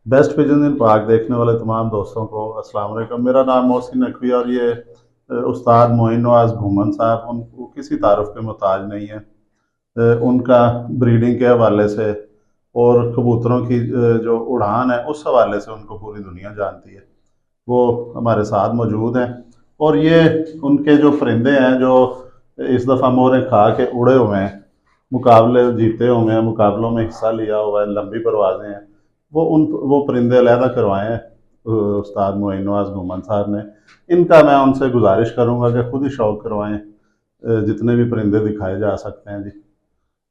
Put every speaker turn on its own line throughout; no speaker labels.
Best pigeon इन पाक देखने वाले तमाम दोस्तों को अस्सलाम वालेकुम। मेरा नाम मोहसिन नकवी और ये उस्ताद मोइन नवाज घुमन साहब उनको किसी तारुफ के मोहताज नहीं है। उनका ब्रीडिंग के हवाले से और कबूतरों की जो उड़ान है उस हवाले से उनको पूरी दुनिया जानती है। वो हमारे साथ मौजूद हैं और ये उनके जो परिंदे हैं जो इस दफ़ा मोहरें खा के उड़े हुए हैं, मुकाबले जीते हुए हैं, मुकाबलों में हिस्सा लिया हुआ है, लंबी परवाजें हैं, वो परिंदे अलहदा करवाए हैं उस्ताद मोइन नवाज घुमन साहब ने। इनका मैं उनसे गुजारिश करूंगा कि खुद ही शौक करवाएं, जितने भी परिंदे दिखाए जा सकते हैं जी,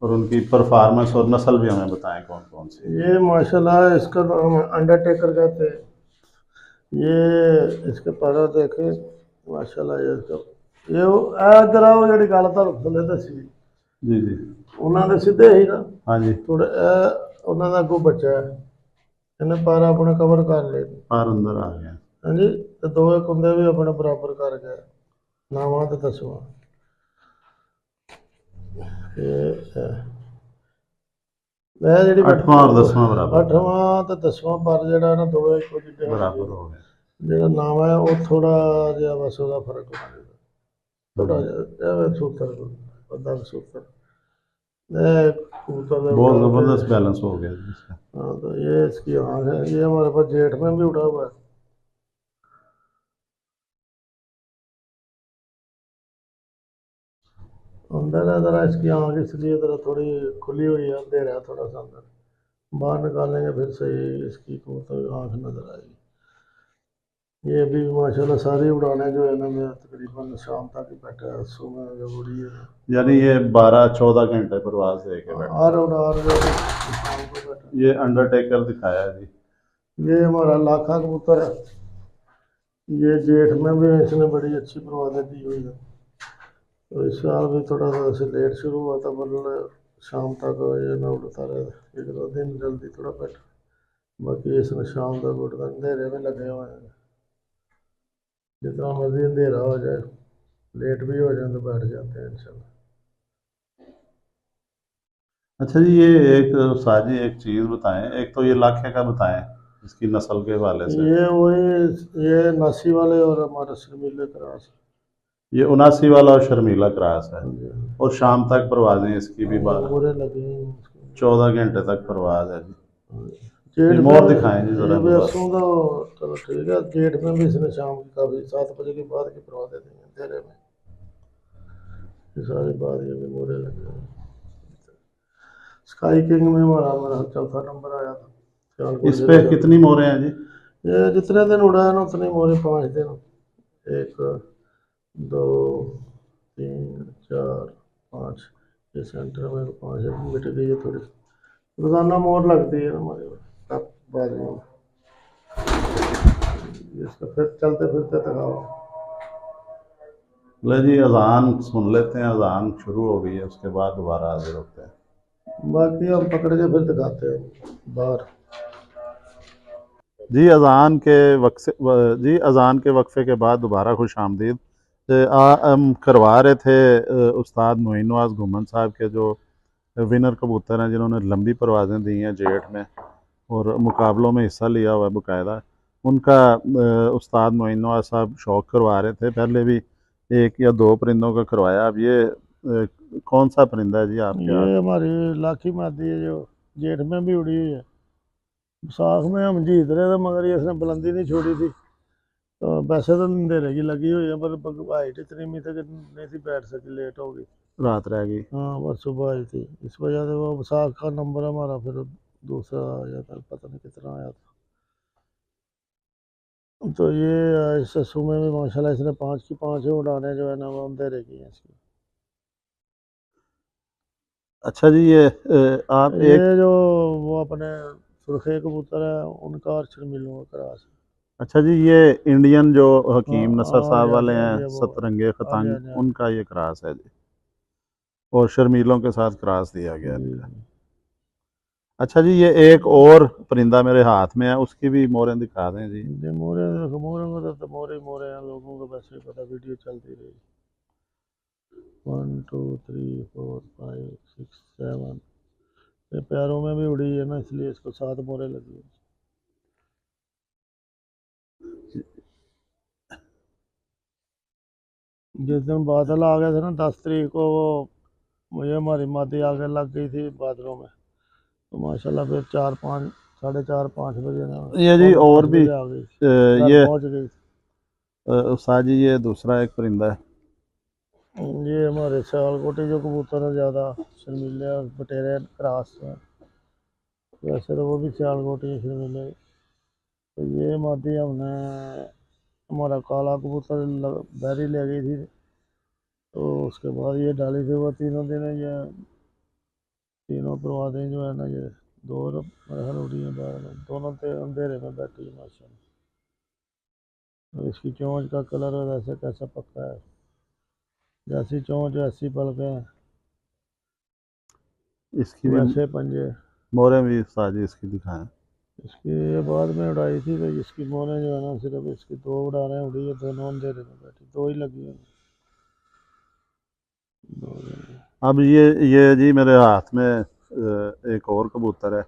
और उनकी परफॉर्मेंस और नस्ल भी हमें बताएं कौन कौन सी है।
ये माशाल्लाह इसका नाम अंडरटेकर कहते हैं। ये इसके पैरों देखे माशाल्लाह ये इसका ये इधर आओ जी गल तो थले दसी
जी जी।
उन्होंने सीधे ही ना
हाँ जी।
थोड़े उन्होंने अगू बचा है इन्हें पैर अपने कवर कर ले।
पार अंदर आ गया।
हाँ जी तो दोवे कुंदे भी अपने बराबर कर गए नावा तो दसवां ये मैं जी
अठवां और दसवां बराबर कर
अठवां तो दसवां पर जरा ना दोवे इको जिहे हो गए।
बराबर हो गए।
जो नाम है वो थोड़ा जहा बस वह फर्क होना चाहिए थोड़ा
हम्म।
जहा सूत्र अद्धा सूत्र कबूतर ने
बहुत
उड़ा के।
ज़बरदस्त बैलेंस हो गया जी इसका।
हाँ तो ये इसकी आँख है ये हमारे पास जेठ में भी उड़ा हुआ है। अंदर है ज़रा इसकी आँख इसलिए ज़रा थोड़ी खुली हुई है अंधेरा है थोड़ा सा अंदर बाहर निकालेंगे फिर सही इसकी कबूतर आँख नजर आएगी। ये भी माशाल्लाह सारी उड़ाने जो है ना मैं तकरीबन शाम तक ही बैठा है सुबह जब उड़ी है ना
यानी ये 12-14 घंटे प्रवास दे के बैठा
हर
है।
उड़ा जो शाम को बैठा।
ये अंडरटेकर दिखाया जी।
ये हमारा लाखा कबूतर है। ये जेठ में भी इसने बड़ी अच्छी परवाजें दी हुई है। तो इस साल भी थोड़ा सा ऐसे लेट शुरू हुआ था पर शाम तक ये ना उड़ता रहे एक दो दिन जल्दी थोड़ा बैठा बाकी इसने शाम तक उड़ता अंधेरे में लगे हुए हैं जितना मर्जी अंधेरा हो जाए लेट भी हो जाए तो बैठ जाते हैं इंशाल्लाह।
अच्छा जी, ये एक साजी एक चीज़ बताएं, एक तो ये लाखे का बताएं इसकी नस्ल के हवाले से।
ये वही ये नासी वाले और हमारे शर्मीले क्रास।
ये 79 वाला और शर्मीला क्रॉस है।
हाँ जी
और शाम तक परवाजें इसकी भी
हाँ ये
बारह
मोरे लगे हैं इसको।
14 घंटे तक परवाज है जी।
हाँ जी।
ये
जेठ
मोर दिखाएं जी
में ये
ज़रा
भी
दोबारा।
असों तो चलो ठीक है जेठ में भी इसने शाम की काफ़ी 7 बजे के बाद की परवा दे दी है अंधेरे में ये सारी बात ये भी मोरे लगे हैं। स्काई किंग में हमारा मेरा चौथा नंबर आया था सियालकोट
इस पे
जिले का।
कितनी मोहरें हैं जी?
ये जितने दिन उड़ा है ना उतने मोरे 5 दिन एक दो तीन चार पाँच ये सेंटर में 5 मिट गई है थोड़ी रोजाना मोर लगती है हमारे तब बाजू इसका फिर चलते फिरते थकाओ।
ले जी, अजान सुन लेते हैं, अजान शुरू हो गई है, उसके बाद दोबारा हाजिर होते हैं।
बाकी हम पकड़ के फिर दिखाते हैं बाहर।
जी अजान के वक्त से जी अजान के वक्फे के बाद दोबारा खुश आमदीद। हम करवा रहे थे उस्ताद मोइन नवाज घुमन साहब के जो विनर कबूतर हैं जिन्होंने लंबी परवाज़ें दी हैं जेठ में और मुकाबलों में हिस्सा लिया हुआ है बाकायदा, उनका उस्ताद मोइन नवाज साहब शौक करवा रहे थे। पहले भी एक या दो परिंदों का करवाया। अब ये कौन सा परिंदा है जी आपके
ये
हाथ?
हमारी लाठी मादी है जो जेठ में भी उड़ी हुई है। साख में हम जीत रहे थे मगर ये इसने बुलंदी नहीं छोड़ी थी। तो वैसे तो अंधेरे की लगी हुई है पर हाइट इतनी नहीं थी कि नहीं थी बैठ सकी लेट हो गई।
रात रह गई।
हाँ बस सुबह आई थी इस वजह से वो साख का नंबर हमारा फिर दूसरा आया था पता नहीं कितना आया था। तो ये इस सुबह में माशाल्लाह इसने 5 की 5 ही उड़ाने जो है ना वो अंधेरे की हैं इसकी।
अच्छा जी, ये आप
ये
एक
जो वो अपने सुरखे कबूतर है उनका और शर्मीलों का क्रॉस।
अच्छा जी, ये इंडियन जो
हाँ
हकीम नसर साहब
हाँ
वाले
जी हाँ
हैं
जी वो
सतरंगे
हाँ जी
खतंग,
हाँ जी हाँ जी
उनका ये क्रास है जी, और शर्मीलों के साथ क्रास दिया गया
जी
इनका। अच्छा जी, ये एक और परिंदा मेरे हाथ में है, उसकी भी मोहरें दिखा दें जी।
जी मोरे मोरे में तो मोरे मोरे हैं लोगों को वैसे ही पता वीडियो चलती रही। 1 2 3 4 5 6 7 ये पैरों में भी उड़ी है ना इसलिए इसको 7 मोरे लगी है। जिस दिन बादल आ गए थे ना 10 तारीख को, वो मुझे हमारी मादी आगे लग गई थी बादलों में, तो माशाल्लाह फिर 4-5, 4:30-5 बजे ना,
ये जी
पौने
और
पाँच
भी
बजे आ गई, घर
ये
पहुंच गई।
उस्ताद जी ये दूसरा एक परिंदा है।
ये हमारे सियालकोटी जो कबूतर है ज़्यादा शर्मीले और बटेरे क्रॉस हैं, वैसे तो वो भी सियालकोटी शर्मीले। तो ये मादी हमने, हमारा काला कबूतर बैरी ले गई थी, तो उसके बाद ये डाली थी, वो तीनों दिन ये तीनों परवादें जो है ना, ये दो मेरे ख्याल उड़ी हैं बाहर में, दोनों अंधेरे में बैठी है माशाल्लाह। तो इसकी चोंच का कलर वैसे कैसा पक्का है, जैसी चोंच वैसी पलकें
इसकी भी
वैसे पंजे।
मोरे भी उस्ताद जी इसकी दिखाएं।
इसकी ये बाद में उड़ाई थी, तो इसकी मोरें जो है ना, सिर्फ इसकी 2 उड़ानें उड़ी है, दोनों अंधेरे में बैठी, 2 ही लगी हैं।
अब ये जी मेरे हाथ में एक और कबूतर है,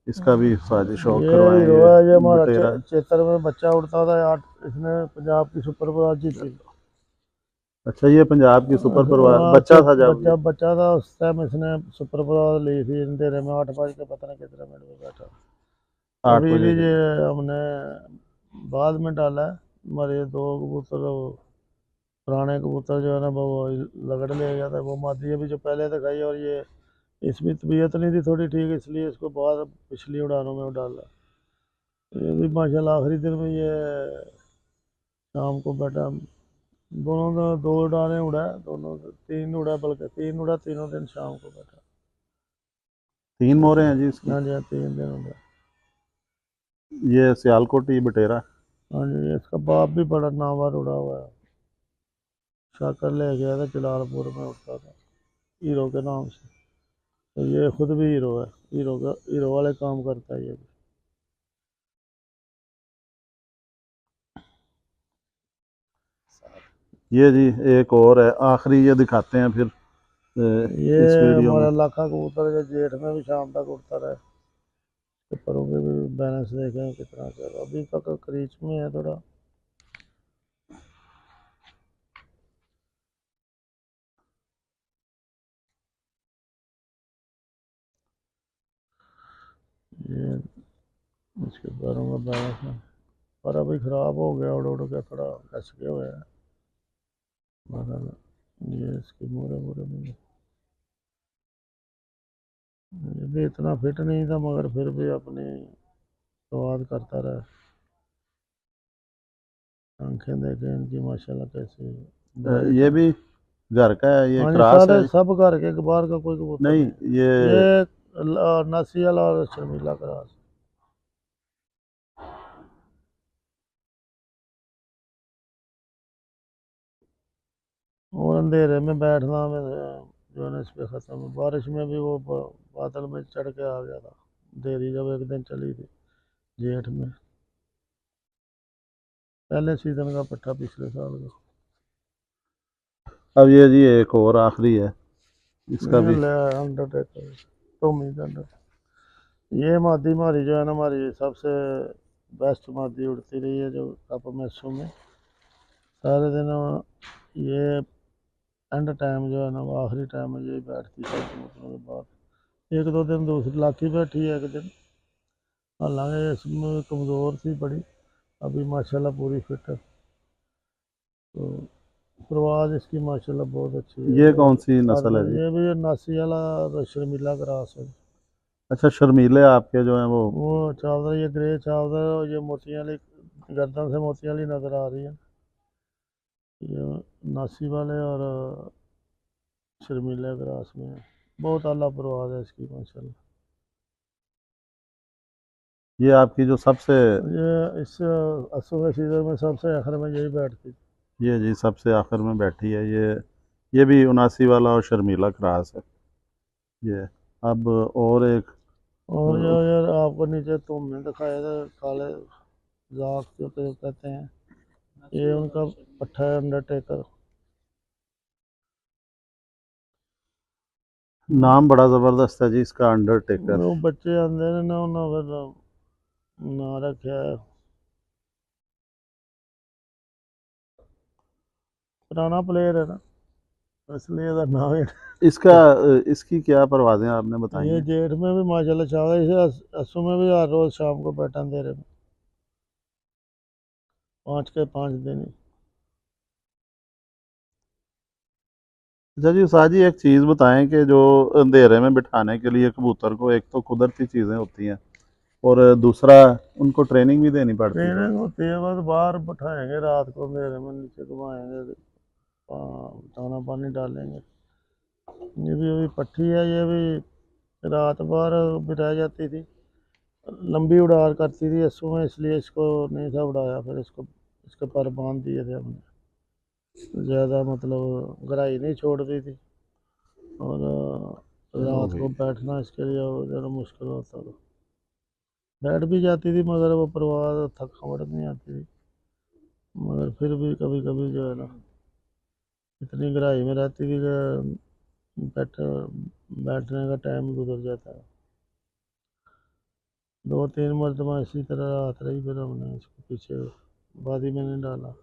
इसका भी उस्ताद जी शौक
ये
करवाएं।
हीरो
ये
है, ये हमारा
बटेरा।
चेतर में बच्चा उड़ता था यार, इसने पंजाब की सुपर बाज जीती थी।
अच्छा ये पंजाब की सुपर परवार
अच्छा,
बच्चा था जब ये।
बच्चा था उस टाइम, इसने सुपर बाज ली थी अंधेरे में, 8 बज के पता नहीं कितने मिनट में बैठा।
8
अभी भी
बजे के।
ये हमने बाद में डाला है, हमारे 2 कबूतर पुराने कबूतर जो है ना, वो लगड़ ले गया था, वो मादी अभी जो पहले दिखाई, और ये इसमें तबीयत नहीं थी थोड़ी ठीक, इसलिए इसको बाद पिछली उड़ानों में डाला। ये भी माशाल्लाह आखिरी दिन में ये शाम को बैठा, दोनों का 2 उड़ानें उड़ा है, दोनों 3 उड़ा, बल्कि 3 उड़ा, तीनों दिन शाम को बैठा।
3 मोरे हैं जी इसकी।
हाँ जी हाँ, 3 दिन उड़ा।
ये सियालकोटी बटेरा।
हाँ जी, इसका बाप भी बड़ा नामवर उड़ा हुआ है, शाकर ले गया था, जलालपुर में उड़ता था हीरो के नाम से। तो ये खुद भी हीरो है, हीरो वाले काम करता है ये भी।
ये जी एक और है, आखिरी ये दिखाते हैं फिर
ये
इस वीडियो में।
हमारा लाखा कबूतर जो जेठ में भी शाम तक उड़ता रहा, तो परों के भी बैलेंस देखें कितना चल रहा, अभी तक क्रीच में है थोड़ा। ये इसके पैरों का बैलेंस है, पर अभी ख़राब हो गया, उड़ उड़ के थोड़ा घस के हुए हैं माशाल्लाह। ये इसके मोरे मोरे में ये भी इतना फिट नहीं था, मगर फिर भी अपनी स्वाद करता रहा। आंखें देखें इनकी माशाल्लाह कैसी ब्राइट
ये
है।
भी घर का है, ये
हाँ जी,
क्रॉस
सारे
है।
सब घर के, बाहर का कोई कबूतर
नहीं
नहीं।
ये
ये नसील और शर्मीला क्रॉस। और अंधेरे में बैठना में जो है ना, इस पे ख़त्म है। बारिश में भी वो बादल में चढ़ के आ गया था, देरी जब एक दिन चली थी जेठ में, पहले सीजन का पट्टा पिछले साल का।
अब ये जी एक और आखिरी है, इसका
ये
भी।
ले अंडरटेकर, टॉमी अंडर। ये मादी हमारी जो है ना, हमारी सबसे बेस्ट मादी उड़ती रही है जो कप मैसों में, सारे दिन ये एंड टाइम जो है ना, वो आखिरी टाइम में यही बैठती है कबूतरों के बाद। 1-2 दिन दूसरी लाठी बैठी है एक दिन, हालांकि इसमें कमज़ोर थी बड़ी, अभी माशाल्लाह पूरी फिट है। तो परवाज़ इसकी माशाल्लाह बहुत अच्छी है,
ये
ये
कौन सी
हर
नस्ल है
दिन,
जी?
ये भी नासी वाला शर्मीला क्रॉस है।
अच्छा शर्मीले आपके जो हैं वो।
वो चावल, ये ग्रे चावल, और ये मोतियाँ वाली, गर्दन से मोतियाँ वाली नज़र आ रही है, ये नासी वाले और शर्मीले क्रॉस में है। बहुत आला परवाज़ है इसकी माशाल्लाह।
ये आपकी जो सबसे।
ये इस असू के सीज़न में सबसे आखिर में यही बैठती थी।
ये जी सबसे आखिर में बैठी है ये भी 79 वाला और शर्मीला क्रॉस है ये। अब और एक
और जो यार आपको नीचे तुमने दिखाया था, काले जाक जो कहते हैं, ये उनका पट्टा है अंडरटेकर।
नाम बड़ा ज़बरदस्त है जी इसका, अंडरटेकर।
वो बच्चे आंदे ने ना, उन्होंने फिर ना रखा है। पुराना प्लेयर है ना, इसलिए इसका नाम ही।
इसका इसकी क्या परवाज़ें आपने बताई
ये
हैं?
जेठ में भी माशाल्लाह चावल, इसे अस्सू में भी हर रोज शाम को पैटर्न दे रहे हैं, 5 के 5 दिन ही।
अच्छा जी उस्ताद जी, एक चीज़ बताएं कि जो अंधेरे में बिठाने के लिए कबूतर को एक तो कुदरती चीज़ें होती हैं और दूसरा उनको ट्रेनिंग भी देनी पड़ती है।
ट्रेनिंग होती है, बस बाहर बैठाएंगे रात को अंधेरे में, नीचे घुमाएंगे, दाना पानी डालेंगे। ये भी अभी पट्टी है, ये भी रात भर भी रह जाती थी, लंबी उड़ान करती थी अस्सू में, इसलिए इसको नहीं था उड़ाया, फिर इसके पर बांध दिए थे हमने। ज़्यादा मतलब गहराई नहीं छोड़ती थी, और
ओ
रात
भाई।
को बैठना इसके लिए ज़रा मुश्किल होता था। बैठ भी जाती थी मगर वो परवाह थकावट नहीं आती थी, मगर फिर भी कभी कभी जो है ना, इतनी गहराई में रहती थी कि बैठने का टाइम गुजर जाता है। 2-3 मरतबा इसी तरह रात रही, फिर हमने इसको पीछे वादी में नहीं डाला।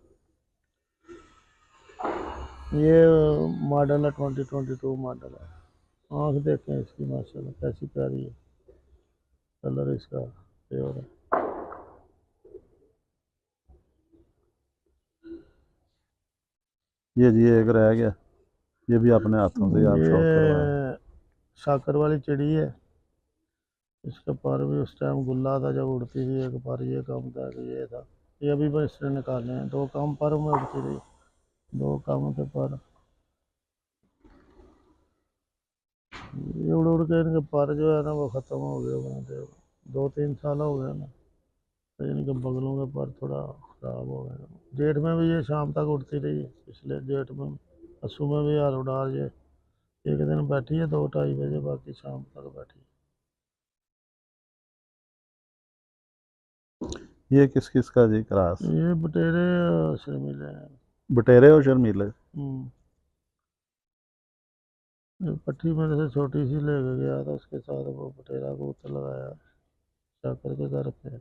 ये मॉडल है, 2022 मॉडल है। आँख देखें इसकी माशाल्लाह कैसी प्यारी है, कलर इसका प्योर है।
ये जी एक रह गया, ये भी अपने हाथों से ही आप शौक करवाएं।
ये शाकर वाली चिड़ी है, इसका पर भी उस टाइम गुल्ला था जब उड़ती थी, एक पर ये कम था कि ये था। ये अभी बस इसने निकाले हैं, 2 कम पर में उड़ती रही, 2 कम के पर। ये उड़ उड़ के इनके पर जो है ना वो ख़त्म हो गए होंगे, 2-3 साल हो गए ना, तो इनके बगलों के पर थोड़ा ख़राब हो गए। जेठ में भी ये शाम तक उड़ती रही, पिछले जेठ में अस्सू में भी हाल उड़ा, ये एक दिन बैठी है 2-2:30 बजे, बाकी शाम तक बैठी।
ये किस किस का जी क्रास?
ये बटेरे शर्मीले हैं।
बटेरे और शर्मीले।
हम्म। ये पट्टी मेरे से छोटी सी लेके गया था, उसके साथ वो बटेरा कबूतर लगाया शाकर के घर पे।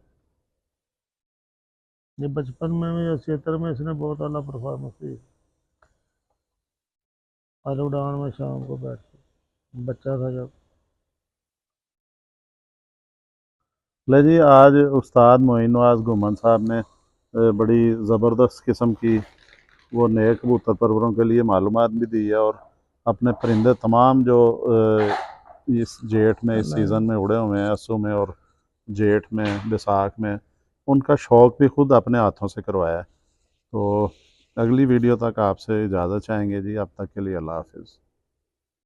ये बचपन में भी 76 में इसने बहुत आला परफॉर्मेंस दी, हर उड़ान में शाम को बैठ के, बच्चा था जब।
ले जी आज उस्ताद मोइन नवाज घुमन साहब ने बड़ी ज़बरदस्त किस्म की वो नए कबूतर परवरों के लिए मालूमात भी दी है और अपने परिंदे तमाम जो इस जेठ में इस सीज़न में उड़े हुए हैं, अस्सू में और जेठ में बैसाख में, उनका शौक़ भी खुद अपने हाथों से करवाया है। तो अगली वीडियो तक आपसे इजाज़त चाहेंगे जी, अब तक के लिए अल्लाह हाफिज़।